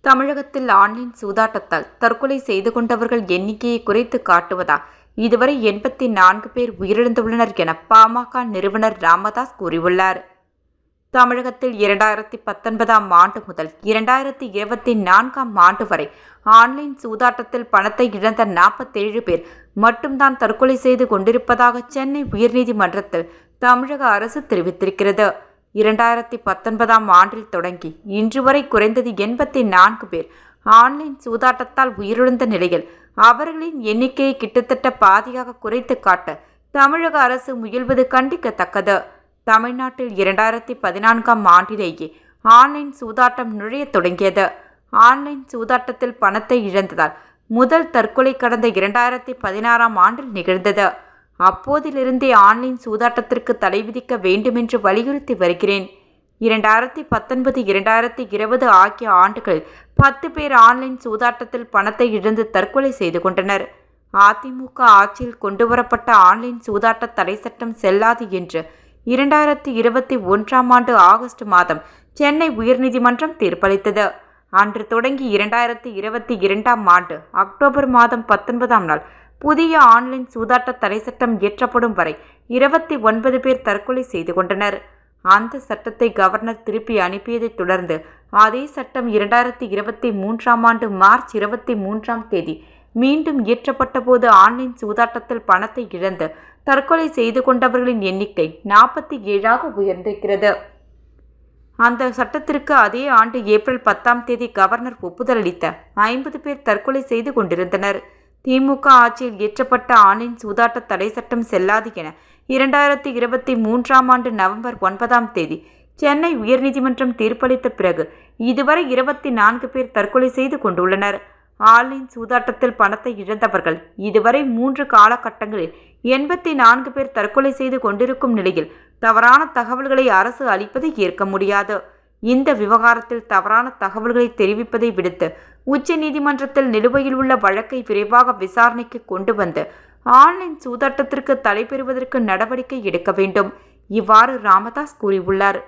தமிழகத்தில் ஆன்லைன் சூதாட்டத்தால் தற்கொலை செய்து கொண்டவர்கள் எண்ணிக்கையை குறைத்து காட்டுவதா? இதுவரை 84 பேர் உயிரிழந்துள்ளனர் என பாமக நிறுவனர் ராமதாஸ் கூறியுள்ளார். தமிழகத்தில் 2019ஆம் ஆண்டு முதல் 2024ஆம் ஆண்டு வரை ஆன்லைன் சூதாட்டத்தில் பணத்தை இழந்த 47 பேர் மட்டும்தான் தற்கொலை செய்து கொண்டிருப்பதாக சென்னை உயர்நீதிமன்றத்தில் தமிழக அரசு தெரிவித்திருக்கிறது. 2019ஆம் ஆண்டில் தொடங்கி இன்று வரை குறைந்தது 84 பேர் ஆன்லைன் சூதாட்டத்தால் உயிரிழந்த நிலையில் அவர்களின் எண்ணிக்கையை கிட்டத்தட்ட பாதியாக குறைத்து காட்ட தமிழக அரசு முயல்வது கண்டிக்கத்தக்கது. தமிழ்நாட்டில் 2014ஆம் ஆண்டிலேயே ஆன்லைன் சூதாட்டம் நுழைய தொடங்கியது. ஆன்லைன் சூதாட்டத்தில் பணத்தை இழந்ததால் முதல் தற்கொலை கடந்த 2016ஆம் ஆண்டில் நிகழ்ந்தது. அப்போதிலிருந்தே ஆன்லைன் சூதாட்டத்திற்கு தடை விதிக்க வேண்டுமென்று வலியுறுத்தி வருகிறேன். 2019, 2020 ஆகிய ஆண்டுகளில் 10 பேர் ஆன்லைன் சூதாட்டத்தில் பணத்தை இழந்து தற்கொலை செய்து கொண்டனர். அதிமுக ஆட்சியில் கொண்டுவரப்பட்ட ஆன்லைன் சூதாட்ட தடை சட்டம் செல்லாது என்று 2021ஆம் ஆண்டு ஆகஸ்ட் மாதம் சென்னை உயர்நீதிமன்றம் தீர்ப்பளித்தது. அன்று தொடங்கி 2022ஆம் ஆண்டு அக்டோபர் மாதம் 19ஆம் நாள் புதிய ஆன்லைன் சூதாட்ட தடை சட்டம் இயற்றப்படும் வரை 29 பேர் தற்கொலை செய்து கொண்டனர். அந்த சட்டத்தை கவர்னர் திருப்பி அனுப்பியதைத் தொடர்ந்து அதே சட்டம் 2023ஆம் ஆண்டு மார்ச் 23ஆம் தேதி மீண்டும் இயற்றப்பட்ட போது ஆன்லைன் சூதாட்டத்தில் பணத்தை இழந்து தற்கொலை செய்து கொண்டவர்களின் எண்ணிக்கை 47ஆக உயர்ந்திருக்கிறது. அந்த சட்டத்திற்கு அதே ஆண்டு ஏப்ரல் 10ஆம் தேதி கவர்னர் ஒப்புதல் அளித்த 50 பேர் தற்கொலை செய்து கொண்டிருந்தனர். திமுக ஆட்சியில் இயற்றப்பட்ட ஆன்லைன் சூதாட்ட தடை சட்டம் செல்லாது என 2023ஆம் ஆண்டு நவம்பர் 9ஆம் தேதி சென்னை உயர்நீதிமன்றம் தீர்ப்பளித்த பிறகு இதுவரை 24 பேர் தற்கொலை செய்து கொண்டுள்ளனர். ஆன்லைன் சூதாட்டத்தில் பணத்தை இழந்தவர்கள் இதுவரை 3 காலகட்டங்களில் 84 பேர் தற்கொலை செய்து கொண்டிருக்கும் நிலையில் தவறான தகவல்களை அரசு அளிப்பதை ஏற்க முடியாது. இந்த விவகாரத்தில் தவறான தகவல்களை தெரிவிப்பதை விடுத்து உச்சநீதிமன்றத்தில் நிலுவையில் உள்ள வழக்கை விரைவாக விசாரணைக்கு கொண்டு வந்து ஆன்லைன் சூதாட்டத்திற்கு தடை பெறுவதற்கு நடவடிக்கை எடுக்க வேண்டும். இவ்வாறு ராமதாஸ் கூறியுள்ளார்.